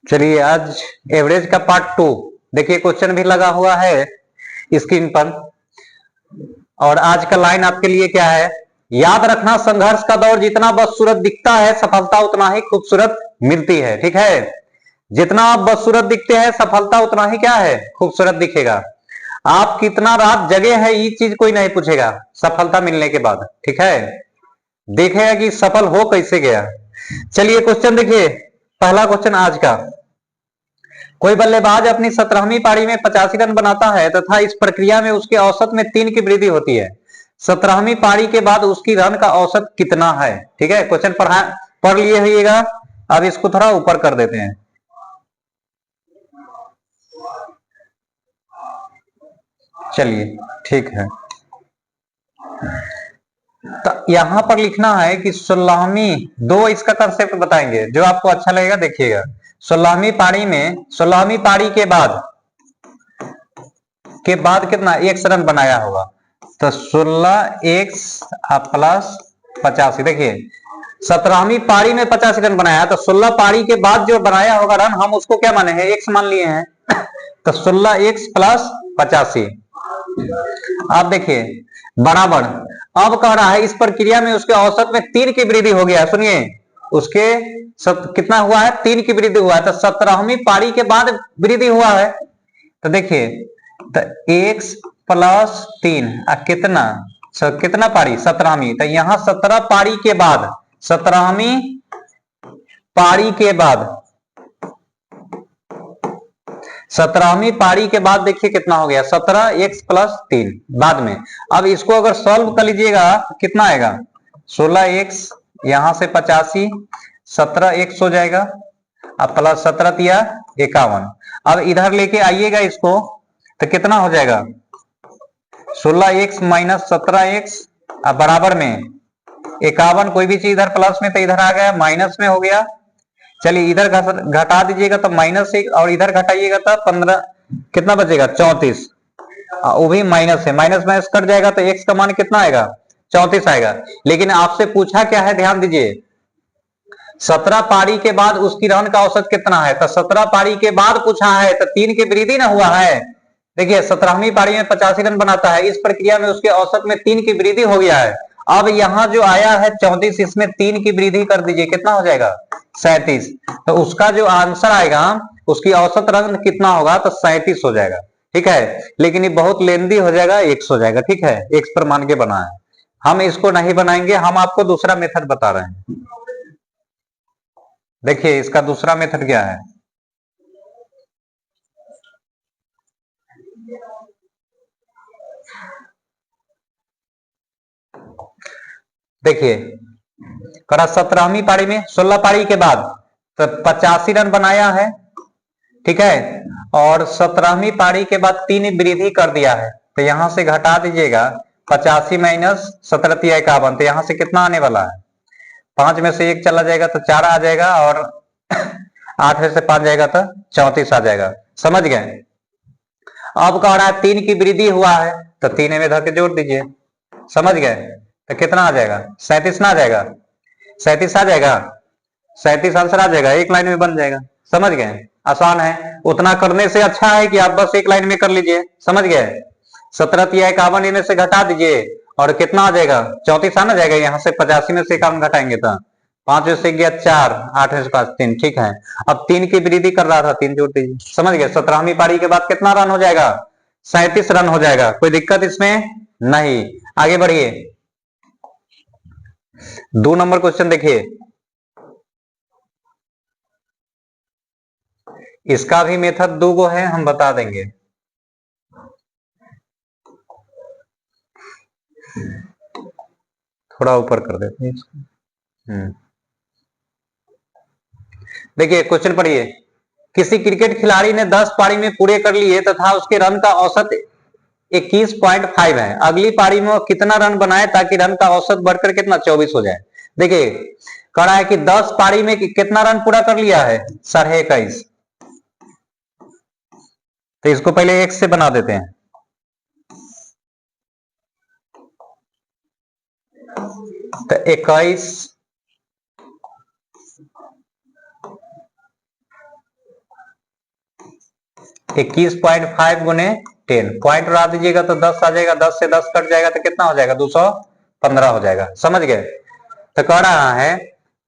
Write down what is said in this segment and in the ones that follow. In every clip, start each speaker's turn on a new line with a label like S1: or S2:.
S1: चलिए आज एवरेज का पार्ट 2 देखिए, क्वेश्चन भी लगा हुआ है स्क्रीन पर। और आज का लाइन आपके लिए क्या है, याद रखना संघर्ष का दौर जितना बदसूरत दिखता है सफलता उतना ही खूबसूरत मिलती है। ठीक है, जितना आप बदसूरत दिखते हैं सफलता उतना ही क्या है, खूबसूरत दिखेगा। आप कितना रात जगे हैं ये चीज कोई नहीं पूछेगा सफलता मिलने के बाद। ठीक है, देखेगा कि सफल हो कैसे गया। चलिए क्वेश्चन देखिए, पहला क्वेश्चन आज का। कोई बल्लेबाज अपनी 17वीं पारी में 85 रन बनाता है तथा इस प्रक्रिया में उसके औसत में 3 की वृद्धि होती है। 17वीं पारी के बाद उसकी रन का औसत कितना है। ठीक है, क्वेश्चन पढ़ लिए होइएगा। अब इसको थोड़ा ऊपर कर देते हैं। चलिए ठीक है, तो यहां पर लिखना है कि 16वीं, दो इसका कंसेप्ट बताएंगे जो आपको अच्छा लगेगा, देखिएगा। 16वीं पारी में 16वीं पारी के बाद कितना एक्स रन बनाया होगा, तो 16 एक्स प्लस 85। देखिए 17वीं पारी में 85 रन बनाया, तो 16 पारी के बाद जो बनाया होगा रन हम उसको क्या माने हैं, एक्स मान लिए हैं। तो 16 एक्स प्लस 85। आप देखिए बराबर, अब कह रहा है इस प्रक्रिया में उसके औसत में 3 की वृद्धि हो गया। सुनिए उसके कितना हुआ है, 3 की वृद्धि हुआ है। तो 17वीं पारी के बाद वृद्धि हुआ है। तो देखिए तो एक्स प्लस 3 कितना, कितना पारी 17वीं, तो यहां 17 पारी के बाद, 17वीं पारी के बाद, 17वीं पारी के बाद देखिए कितना हो गया, 17 एक्स प्लस 3 बाद में। अब इसको अगर सॉल्व कर लीजिएगा कितना आएगा, 16 एक्स यहां से 85, 17 एक्स हो जाएगा, अब प्लस 17 तिया 51। अब इधर लेके आइएगा इसको, तो कितना हो जाएगा 16 एक्स माइनस 17 एक्स बराबर में 51। कोई भी चीज इधर प्लस में तो इधर आ गया माइनस में हो गया। चलिए इधर घटा दीजिएगा तो माइनस 1, और इधर घटाइएगा तो 15, कितना बचेगा 34। वो भी माइनस है, माइनस माइनस कट जाएगा तो एक्स का मान कितना आएगा 34 आएगा। लेकिन आपसे पूछा क्या है, ध्यान दीजिए, 17 पारी के बाद उसकी रन का औसत कितना है, तो 17 पारी के बाद पूछा है तो 3 की वृद्धि ना हुआ है। देखिए 17वीं पारी में 85 रन बनाता है, इस प्रक्रिया में उसके औसत में 3 की वृद्धि हो गया है। अब यहां जो आया है 34, इसमें 3 की वृद्धि कर दीजिए, कितना हो जाएगा 37। तो उसका जो आंसर आएगा उसकी औसत रन कितना होगा, तो 37 हो जाएगा। ठीक है, लेकिन ये बहुत लेंदी हो जाएगा, एक्स हो जाएगा। ठीक है, एक्स पर मान के बना है, हम इसको नहीं बनाएंगे, हम आपको दूसरा मेथड बता रहे हैं। देखिए इसका दूसरा मेथड क्या है, देखिए करा 17वीं पारी में 16 पारी के बाद तो 85 रन बनाया है। ठीक है, और 17वीं पारी के बाद 3 वृद्धि कर दिया है, तो यहां से घटा दीजिएगा 85 माइनस 17 51, तो यहां से कितना आने वाला है, 5 में से 1 चला जाएगा तो 4 आ जाएगा, और 8 में से 5 जाएगा तो 34 आ जाएगा। समझ गए। अब कह रहा है 3 की वृद्धि हुआ है, तो 3 में धर के जोड़ दीजिए। समझ गए, तो कितना आ जाएगा 37 ना आ जाएगा, 37 आ जाएगा, 37 आंसर आ जाएगा, एक लाइन में बन जाएगा। समझ गए, आसान है। उतना करने से अच्छा है कि आप बस एक लाइन में कर लीजिए। समझ गए, 17 तिया 51 इनमें से घटा दीजिए, और कितना आ जाएगा 34 आना जाएगा। यहाँ से 85 में से 51 घटाएंगे तो 5 में से गया 4, 8 में से 5 3। ठीक है, अब 3 की वृद्धि कर रहा था, 3 जोड़ दीजिए। समझ गए, 17वीं पारी के बाद कितना रन हो जाएगा, 37 रन हो जाएगा। कोई दिक्कत इसमें नहीं, आगे बढ़िए। 2 नंबर क्वेश्चन देखिए, इसका भी मेथड 2 गो है, हम बता देंगे। थोड़ा ऊपर कर देते हैं इसको। देखिए क्वेश्चन पढ़िए, किसी क्रिकेट खिलाड़ी ने 10 पारी में पूरे कर लिए तथा उसके रन का औसत 21.5 है। अगली पारी में वो कितना रन बनाए ताकि रन का औसत बढ़कर कितना 24 हो जाए। देखिए कह रहा है कि 10 पारी में कितना रन पूरा कर लिया है, 21.5। तो इसको पहले एक से बना देते हैं। तो 21 21.5 गुने 10, पॉइंट उड़ा दीजिएगा तो 10 आ जाएगा, 10 से 10 कट जाएगा तो कितना हो जाएगा, 215 हो जाएगा। समझ गए? तो कह रहा है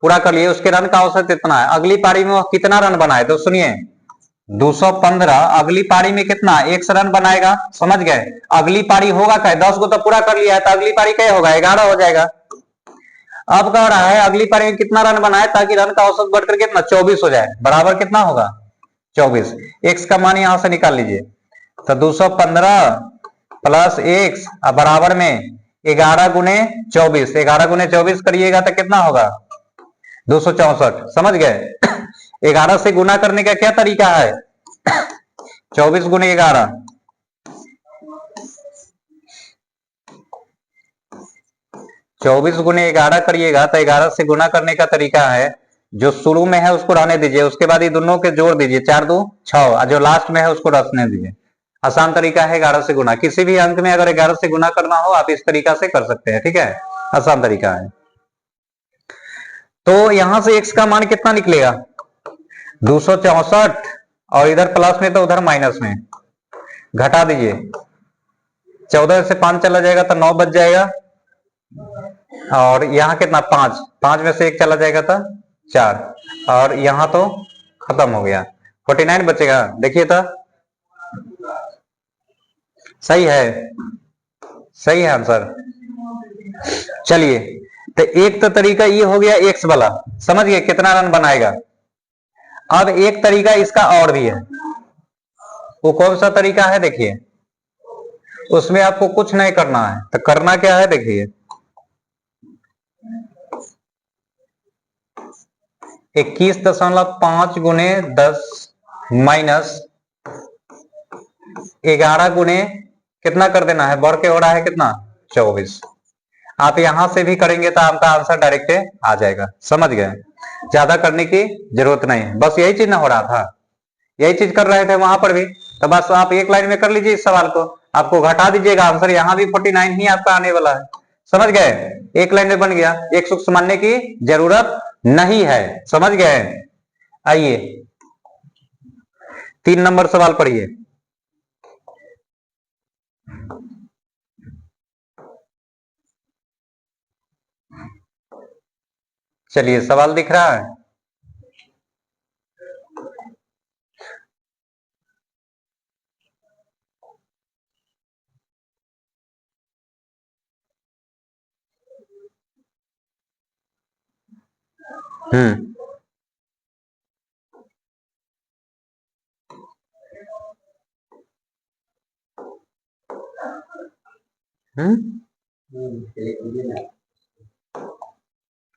S1: पूरा कर लिए, उसके रन का औसत इतना है। अगली पारी में वो कितना रन बनाए तो सुनिए, 215। अगली पारी में कितना, 1 रन बनाएगा। समझ गए? अगली पारी होगा क्या, 10 को तो पूरा कर लिया है, तो अगली पारी क्या होगा, 11 हो जाएगा। अब कह रहा है अगली पारी में कितना रन बनाए ताकि रन का औसत बढ़कर कितना 24 हो जाए, बराबर कितना होगा 24। एक्स का मान यहां से निकाल लीजिए, तो 215 प्लस एक्स बराबर में 11 गुने 24, 11 गुने 24 करिएगा तो कितना होगा 264। समझ गए? 11 से गुना करने का क्या तरीका है, 24 गुने 11, 24 गुने 11 करिएगा तो 11 से गुना करने का तरीका है, जो शुरू में है उसको रहने दीजिए, उसके बाद ये दोनों के जोड़ दीजिए, 4 2 6, और जो लास्ट में है उसको रखने दीजिए। आसान तरीका है 11 से गुना। किसी भी अंक में अगर 11 से गुना करना हो आप इस तरीका से कर सकते हैं, ठीक है, आसान तरीका है। तो यहां से x का मान कितना निकलेगा 264, और इधर प्लस में तो उधर माइनस में, घटा दीजिए, 14 से 5 चला जाएगा तो 9 बच जाएगा, और यहाँ कितना 5, 5 में से 1 चला जाएगा तो 4, और यहाँ तो खत्म हो गया, 49 बचेगा। देखिए तो सही है, सही है आंसर। चलिए, तो एक तो तरीका ये हो गया एक्स वाला, समझ गए कितना रन बनाएगा। अब एक तरीका इसका और भी है, वो कौन सा तरीका है देखिए, उसमें आपको कुछ नहीं करना है, तो करना क्या है देखिए, 21.5 गुने 10 माइनस 11 गुने कितना कर देना है, बढ़ के हो रहा है कितना 24। आप यहां से भी करेंगे तो आपका आंसर डायरेक्ट आ जाएगा। समझ गए? ज्यादा करने की जरूरत नहीं है, बस यही चीज ना हो रहा था, यही चीज कर रहे थे वहां पर भी, तो बस आप एक लाइन में कर लीजिए इस सवाल को, आपको घटा दीजिएगा, आंसर यहाँ भी 49 ही आपका आने वाला है। समझ गए? एक लाइन में बन गया, एक सूत्र मानने की जरूरत नहीं है। समझ गए? आइए 3 नंबर सवाल पढ़िए। चलिए सवाल दिख रहा है,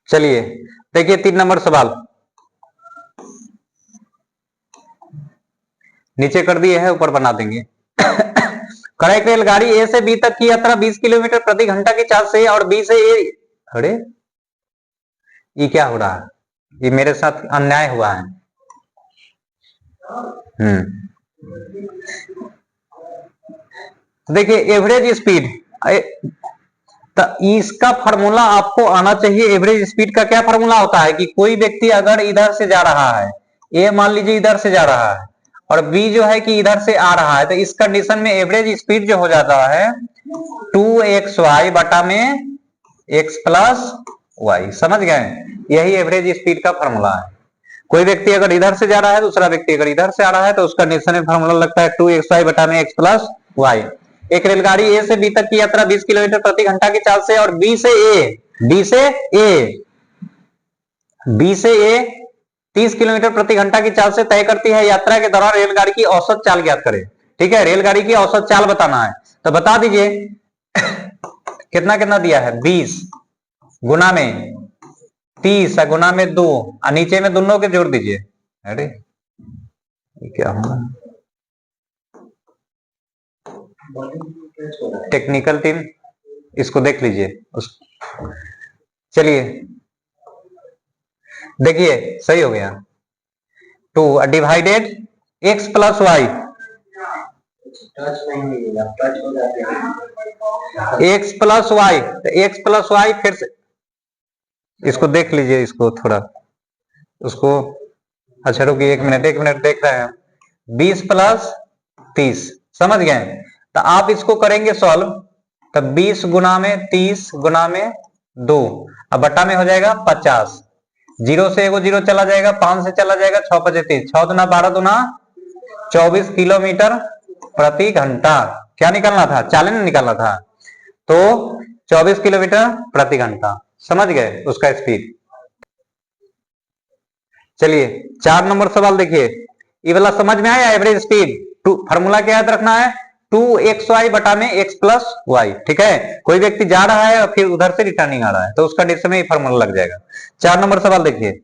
S1: चलिए देखिए 3 नंबर सवाल नीचे कर दिए है, ऊपर बना देंगे। करेक्ट, रेलगाड़ी ए से बी तक की यात्रा 20 किलोमीटर प्रति घंटा की चाल से और बी से ए, अरे ये क्या हो रहा है, ये मेरे साथ अन्याय हुआ है। देखिए एवरेज स्पीड, तो इसका फार्मूला आपको आना चाहिए। एवरेज स्पीड का क्या फार्मूला होता है कि कोई व्यक्ति अगर इधर से जा रहा है, ए मान लीजिए इधर से जा रहा है, और बी जो है कि इधर से आ रहा है, तो इस कंडीशन में एवरेज स्पीड जो हो जाता है 2xy बटा में x प्लस वाई। समझ गए? यही एवरेज स्पीड का फार्मूला है। कोई व्यक्ति अगर इधर से जा रहा है, दूसरा व्यक्ति अगर इधर से आ रहा है, तो उसका कंडीशन में फार्मूला लगता है 2xy बटा में x प्लस वाई। एक रेलगाड़ी ए से बी तक की यात्रा 20 किलोमीटर प्रति घंटा की चाल से और बी से ए 30 किलोमीटर प्रति घंटा की चाल से तय करती है। यात्रा के दौरान रेलगाड़ी की औसत चाल ज्ञात करें। ठीक है, रेलगाड़ी की औसत चाल बताना है, तो बता दीजिए कितना कितना दिया है, 20 गुना में 30 गुना में 2, और नीचे में दोनों के जोड़ दीजिए। अरे ये क्या होगा, टेक्निकल टीम इसको देख लीजिए। चलिए देखिए सही हो गया, 2 divided x plus y, x plus y, तो एक्स प्लस वाई फिर से इसको देख लीजिए, इसको थोड़ा उसको, अच्छा रुकिए 1 मिनट देख रहे हैं। 20 प्लस 30। समझ गए? तो आप इसको करेंगे सॉल्व, तो 20 गुना में 30 गुना में 2, अब बटा में हो जाएगा 50। जीरो से एगो जीरो चला जाएगा, 5 से चला जाएगा, 6 5 30, 6 दुना 12 दुना 24 किलोमीटर प्रति घंटा। क्या निकलना था? चालन निकलना था, तो 24 किलोमीटर प्रति घंटा। समझ गए उसका स्पीड। चलिए 4 नंबर सवाल देखिए, ये वाला समझ में आया? एवरेज स्पीड फार्मूला क्या याद रखना है? 2xy बटा में x प्लस वाई। ठीक है, कोई व्यक्ति जा रहा है और फिर उधर से रिटर्निंग आ रहा है, तो उसका कंडीशन में ये फार्मूला लग जाएगा। 4 नंबर सवाल देखिए,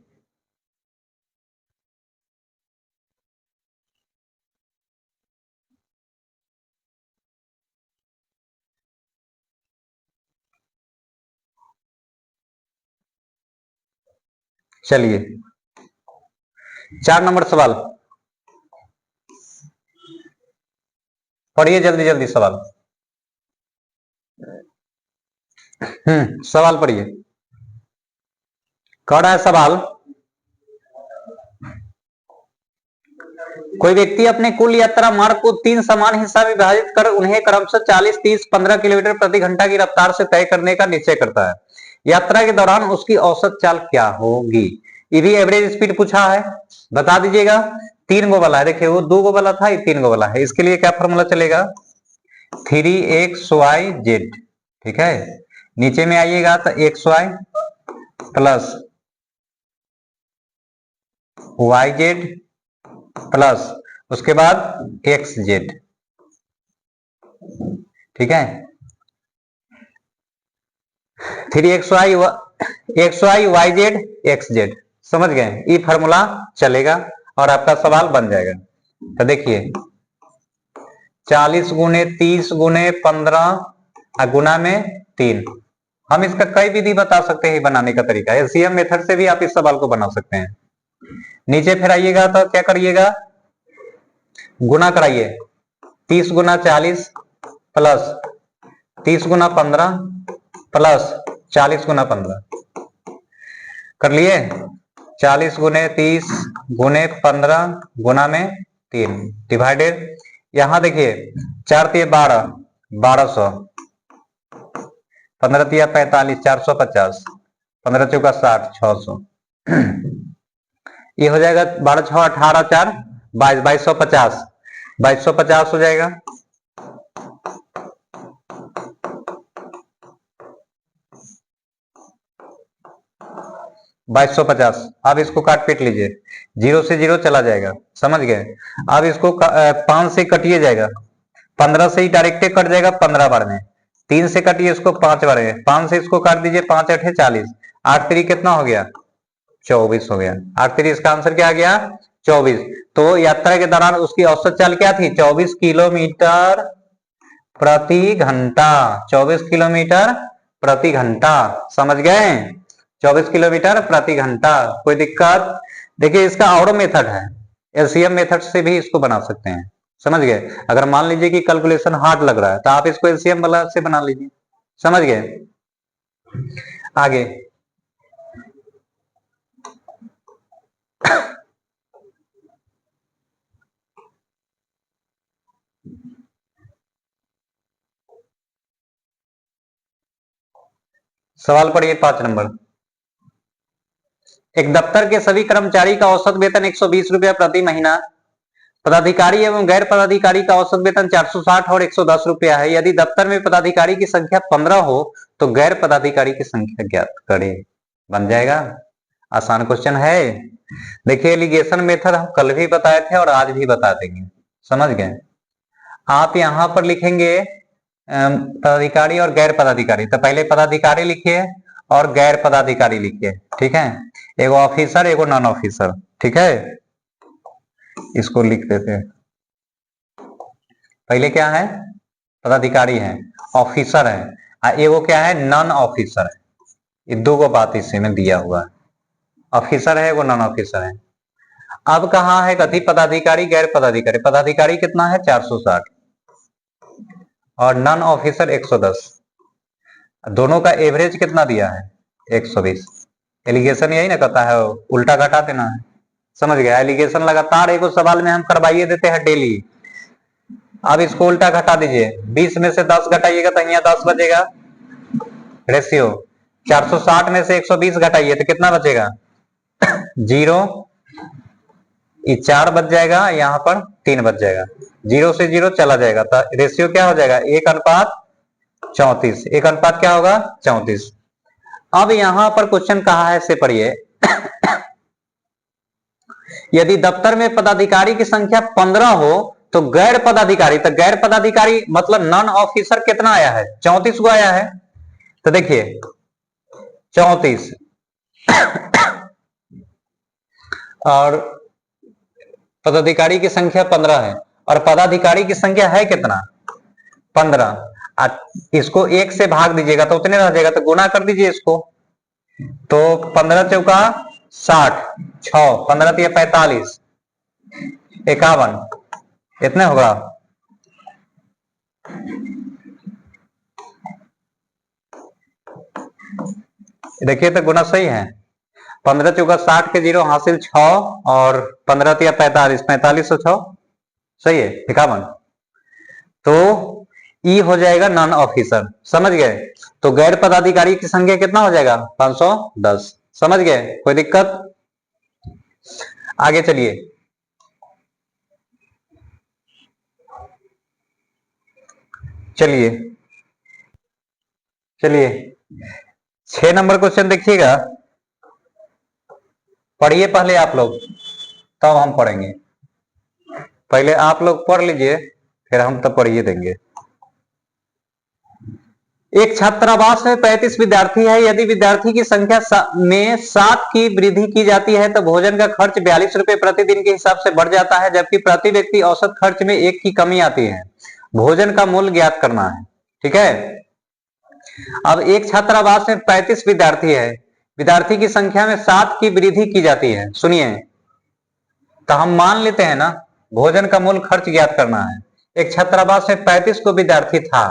S1: चलिए 4 नंबर सवाल पढ़िए, जल्दी जल्दी सवाल। सवाल पढ़िए। कह रहा है सवाल, कोई व्यक्ति अपने कुल यात्रा मार्ग को 3 समान हिस्सा में विभाजित कर उन्हें क्रमशः 40, 30, 15 किलोमीटर प्रति घंटा की रफ्तार से तय करने का निश्चय करता है। यात्रा के दौरान उसकी औसत चाल क्या होगी? ये भी एवरेज स्पीड पूछा है, बता दीजिएगा। 3 गो वाला है, देखिए वो 2 गो वाला था, ये 3 गो वाला है। इसके लिए क्या फॉर्मूला चलेगा? 3xyz। ठीक है, नीचे में आइएगा तो xy प्लस yz प्लस उसके बाद xz। ठीक है, 3xy yz xz। समझ गए? ये फार्मूला चलेगा और आपका सवाल बन जाएगा। तो देखिए 40 गुने 30 गुने 15 गुना में 3। हम इसका कई विधि बता सकते हैं बनाने का तरीका। एलसीएम मेथड से भी आप इस सवाल को बना सकते हैं। नीचे फिर आइएगा तो क्या करिएगा? गुना कराइए, 30 गुना 40 प्लस 30 गुना 15 प्लस 40 गुना 15। कर लिए? 40 गुने 30 गुने 15 गुना में 3 डिवाइडेड, यहां देखिए 4 तिया 12, 1200, 15 तिया 45, 450, 15 चौका 60, 600। ये हो जाएगा 12 6 18 4 22, 2250, 2250 हो जाएगा। 2250। अब इसको काट पीट लीजिए, 0 से 0 चला जाएगा। समझ गए? अब इसको 5 से कटिए जाएगा, 15 से ही डायरेक्ट कट जाएगा 15 बार में। 3 से कटिए इसको 5 बार में, 5 से इसको काट दीजिए, 5 8 40, 8 3 कितना हो गया? 24 हो गया। 8 3 इसका आंसर क्या आ गया? 24। तो यात्रा के दौरान उसकी औसत चाल क्या थी? 24 किलोमीटर प्रति घंटा। 24 किलोमीटर प्रति घंटा। समझ गए? 24 किलोमीटर प्रति घंटा। कोई दिक्कत? देखिए इसका और मेथड है, एलसीएम मेथड से भी इसको बना सकते हैं। समझ गए? अगर मान लीजिए कि कैलकुलेशन हार्ड लग रहा है तो आप इसको एलसीएम वाला से बना लीजिए। समझ गए? आगे सवाल पढ़िए 5 नंबर। एक दफ्तर के सभी कर्मचारी का औसत वेतन 120 रुपया प्रति महीना, पदाधिकारी एवं गैर पदाधिकारी का औसत वेतन 460 और 110 रुपया है। यदि दफ्तर में पदाधिकारी की संख्या 15 हो तो गैर पदाधिकारी की संख्या ज्ञात करें। बन जाएगा? आसान क्वेश्चन है। देखिए एलिगेशन मेथड हम कल भी बताए थे और आज भी बता देंगे। समझ गए? आप यहां पर लिखेंगे पदाधिकारी और गैर पदाधिकारी, तो पहले पदाधिकारी लिखिए और गैर पदाधिकारी लिखिए। ठीक है, एगो ऑफिसर एगो नॉन ऑफिसर। ठीक है, इसको लिख देते हैं। पहले क्या है? पदाधिकारी है, ऑफिसर है, एगो क्या है? नॉन ऑफिसर है। ये दो को बात इसी में दिया हुआ है, ऑफिसर है एगो नॉन ऑफिसर है। अब कहा है कथी? पदाधिकारी गैर पदाधिकारी। पदाधिकारी कितना है? 460 और नॉन ऑफिसर 110। दोनों का एवरेज कितना दिया है? 120। एलिगेशन यही ना कहता है, उल्टा घटा देना है। समझ गया? एलिगेशन लगातार एक सवाल में हम करवाइए देते हैं डेली। अब इसको उल्टा घटा दीजिए, 20 में से 10 घटाइएगा तो यहाँ 10 बचेगा रेशियो। 460 में से 120 घटाइए तो कितना बचेगा 0, ये 4 बच जाएगा, यहाँ पर 3 बच जाएगा, 0 से 0 चला जाएगा तो रेशियो क्या हो जाएगा 1:34। 1 अनुपात क्या होगा 34। अब यहां पर क्वेश्चन कहा है से पढ़िए यदि दफ्तर में पदाधिकारी की संख्या 15 हो तो गैर पदाधिकारी, तो गैर पदाधिकारी मतलब नॉन ऑफिसर कितना आया है 34 को आया है। तो देखिए 34 और पदाधिकारी की संख्या 15 है और पदाधिकारी की संख्या है कितना 15। इसको 1 से भाग दीजिएगा तो उतने रह जाएगा, तो गुना कर दीजिए इसको, तो 15 चौका 60, 6 15 तिया 45, 51 इतने होगा। देखिए तो गुना सही है, 15 चौका 60 के 0 हासिल 6 और 15 तिया 45, 45 और 6 सही है 51। तो ई हो जाएगा नॉन ऑफिसर, समझ गए। तो गैर पदाधिकारी की संख्या कितना हो जाएगा 510, समझ गए, कोई दिक्कत। आगे चलिए, चलिए चलिए 6 नंबर क्वेश्चन देखिएगा, पढ़िए पहले आप लोग तब हम पढ़ेंगे। पहले आप लोग पढ़ लीजिए फिर हम तब पढ़िए देंगे। एक छात्रावास में 35 विद्यार्थी है, यदि विद्यार्थी की संख्या में 7 की वृद्धि की जाती है तो भोजन का खर्च 42 रुपए प्रतिदिन के हिसाब से बढ़ जाता है, जबकि प्रति व्यक्ति औसत खर्च में 1 की कमी आती है। भोजन का मूल्य ज्ञात करना है, ठीक है। अब एक छात्रावास में 35 विद्यार्थी है, विद्यार्थी की संख्या में 7 की वृद्धि की जाती है। सुनिए, तो हम मान लेते हैं ना भोजन का मूल खर्च ज्ञात करना है। एक छात्रावास में 35 को विद्यार्थी था,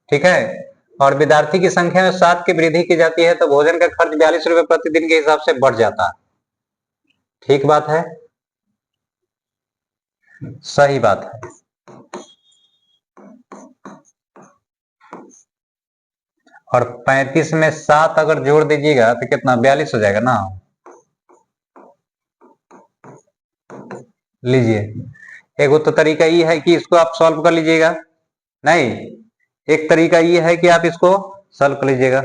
S1: ठीक है, और विद्यार्थी की संख्या में 7 की वृद्धि की जाती है तो भोजन का खर्च 42 रुपए प्रतिदिन के हिसाब से बढ़ जाता है। ठीक बात है, सही बात है। और 35 में 7 अगर जोड़ दीजिएगा तो कितना 42 हो जाएगा ना। लीजिए, एक तो तरीका ये है कि इसको आप सॉल्व कर लीजिएगा, नहीं एक तरीका ये है कि आप इसको सॉल्व कर लीजिएगा।